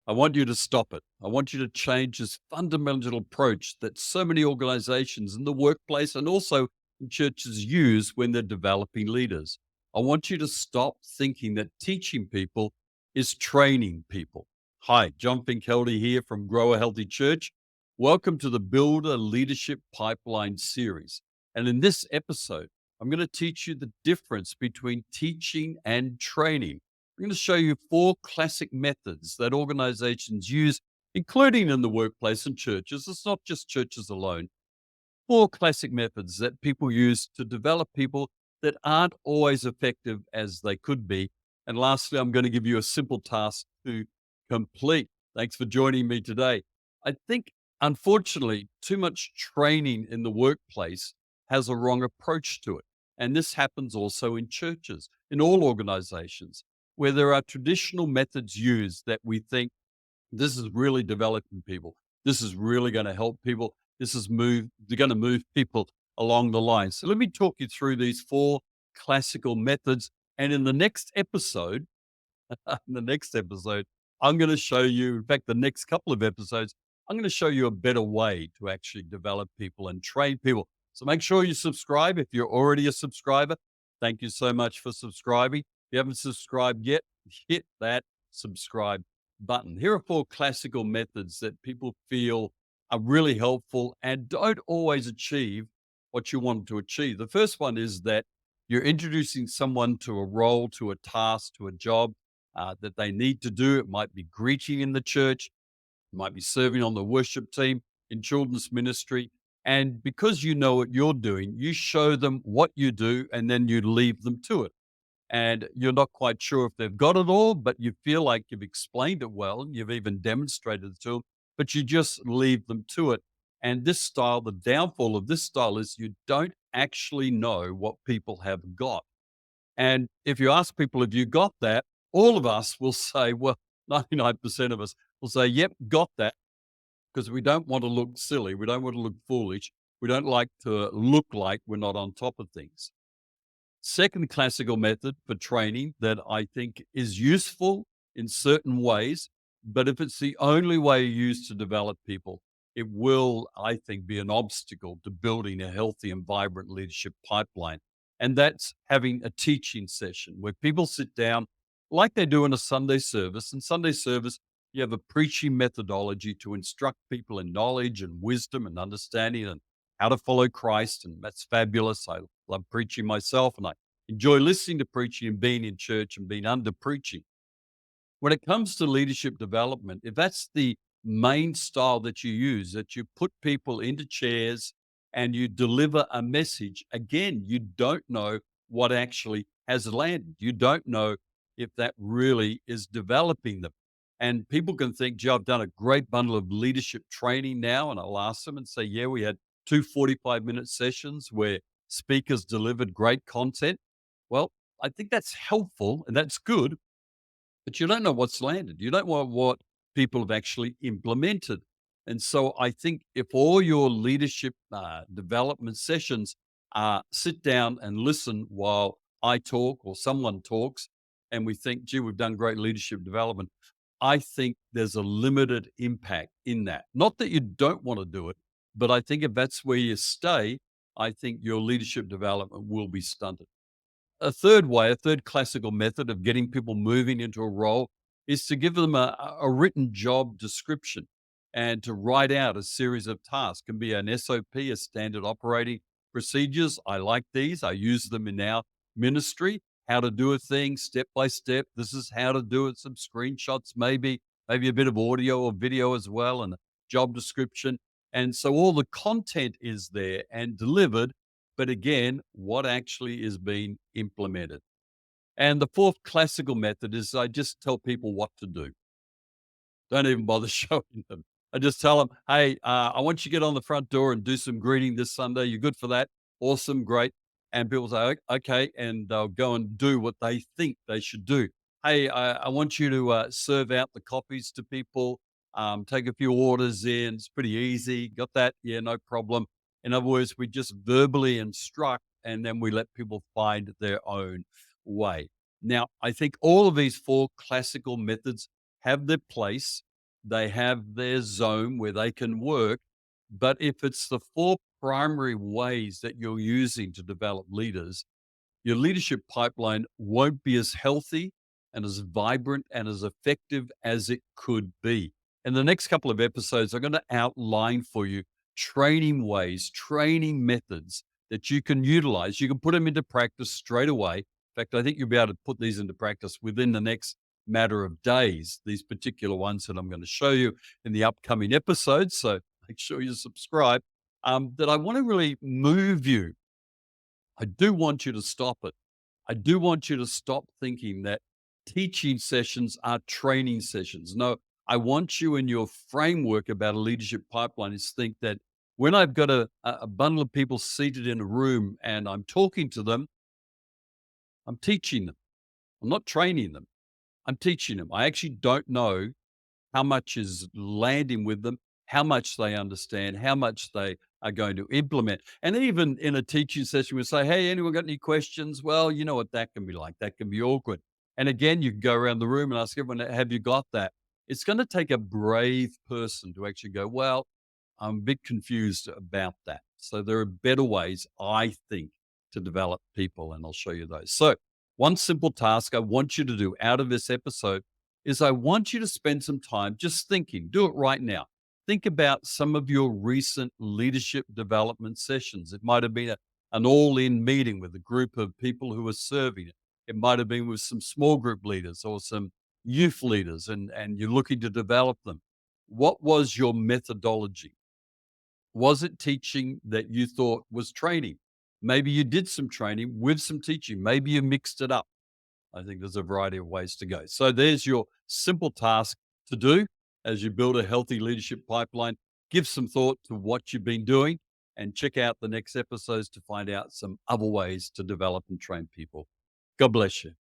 I want you to stop it. I want you to change this fundamental approach that so many organizations in the workplace and also in churches use when they're developing leaders. I want you to stop thinking that teaching people is training people. Hi, John Finkeldy here from Grow a Healthy Church. Welcome to the Build a Leadership Pipeline series. And in this episode, I'm going to teach you the difference between teaching and training. I'm going to show you four classic methods that organizations use, including in the workplace and churches. It's not just churches alone. Four classic methods that people use to develop people that aren't always effective as they could be. And lastly, I'm going to give you a simple task to complete. Thanks for joining me today. I think, unfortunately, too much training in the workplace has a wrong approach to it. And this happens also in churches, in all organizations, where there are traditional methods used that we think this is really developing people. This is really going to help people. They're going to move people along the line. So let me talk you through these four classical methods. And in the next episode, I'm going to show you, in fact, the next couple of episodes, I'm going to show you a better way to actually develop people and train people. So make sure you subscribe if you're already a subscriber. Thank you so much for subscribing. If you haven't subscribed yet, hit that subscribe button. Here are four classical methods that people feel are really helpful and don't always achieve what you want to achieve. The first one is that you're introducing someone to a role, to a task, to a job that they need to do. It might be greeting in the church, it might be serving on the worship team in children's ministry. And because you know what you're doing, you show them what you do and then you leave them to it. And you're not quite sure if they've got it all, but you feel like you've explained it well and you've even demonstrated it to them, but you just leave them to it. And this style, the downfall of this style is you don't actually know what people have got. And if you ask people, have you got that? All of us will say, well, 99% of us will say, yep, got that, because we don't want to look silly. We don't want to look foolish. We don't like to look like we're not on top of things. Second classical method for training that I think is useful in certain ways, but if it's the only way used to develop people, it will, I think, be an obstacle to building a healthy and vibrant leadership pipeline. And that's having a teaching session where people sit down like they do in a Sunday service. In Sunday service, you have a preaching methodology to instruct people in knowledge and wisdom and understanding and how to follow Christ. And that's fabulous. I love preaching myself and I enjoy listening to preaching and being in church and being under preaching. When it comes to leadership development, if that's the main style that you use, that you put people into chairs and you deliver a message, again, you don't know what actually has landed. You don't know if that really is developing them. And people can think, gee, I've done a great bundle of leadership training now. And I'll ask them and say, yeah, we had two 45-minute sessions where speakers delivered great content. Well, I think that's helpful and that's good, but you don't know what's landed. You don't know what people have actually implemented. And so I think if all your leadership development sessions sit down and listen while I talk or someone talks, and we think, gee, we've done great leadership development, I think there's a limited impact in that. Not that you don't want to do it, but I think if that's where you stay, I think your leadership development will be stunted. A third way, a third classical method of getting people moving into a role is to give them a written job description and to write out a series of tasks. Can be an SOP, a standard operating procedures. I like these. I use them in our ministry. How to do a thing step by step. This is how to do it. Some screenshots, maybe a bit of audio or video as well, and a job description. And so all the content is there and delivered, but again, what actually is being implemented. And the fourth classical method is I just tell people what to do. Don't even bother showing them. I just tell them, hey, I want you to get on the front door and do some greeting this Sunday. You're good for that. Awesome, great. And people say, okay. And they'll go and do what they think they should do. Hey, I want you to serve out the copies to people, take a few orders in. It's pretty easy. Got that? Yeah, no problem. In other words, we just verbally instruct and then we let people find their own way. Now, I think all of these four classical methods have their place. They have their zone where they can work. But if it's the four primary ways that you're using to develop leaders, your leadership pipeline won't be as healthy and as vibrant and as effective as it could be. In the next couple of episodes, I'm going to outline for you training ways, training methods that you can utilize. You can put them into practice straight away. In fact, I think you'll be able to put these into practice within the next matter of days, these particular ones that I'm going to show you in the upcoming episodes. So make sure you subscribe. That I want to really move you. I do want you to stop it. I do want you to stop thinking that teaching sessions are training sessions. No, I want you in your framework about a leadership pipeline is think that when I've got a bundle of people seated in a room and I'm talking to them, I'm teaching them. I'm not training them. I'm teaching them. I actually don't know how much is landing with them, how much they understand, how much they are going to implement. And even in a teaching session, we say, hey, anyone got any questions? Well, you know what that can be like. That can be awkward. And again, you can go around the room and ask everyone, have you got that? It's going to take a brave person to actually go, well, I'm a bit confused about that. So there are better ways, I think, to develop people, and I'll show you those. So, one simple task I want you to do out of this episode is I want you to spend some time just thinking, do it right now. Think about some of your recent leadership development sessions. It might have been an all in meeting with a group of people who are serving it. It might have been with some small group leaders or some youth leaders, and you're looking to develop them. What was your methodology? Was it teaching that you thought was training? Maybe you did some training with some teaching. Maybe you mixed it up. I think there's a variety of ways to go. So there's your simple task to do as you build a healthy leadership pipeline. Give some thought to what you've been doing and check out the next episodes to find out some other ways to develop and train people. God bless you.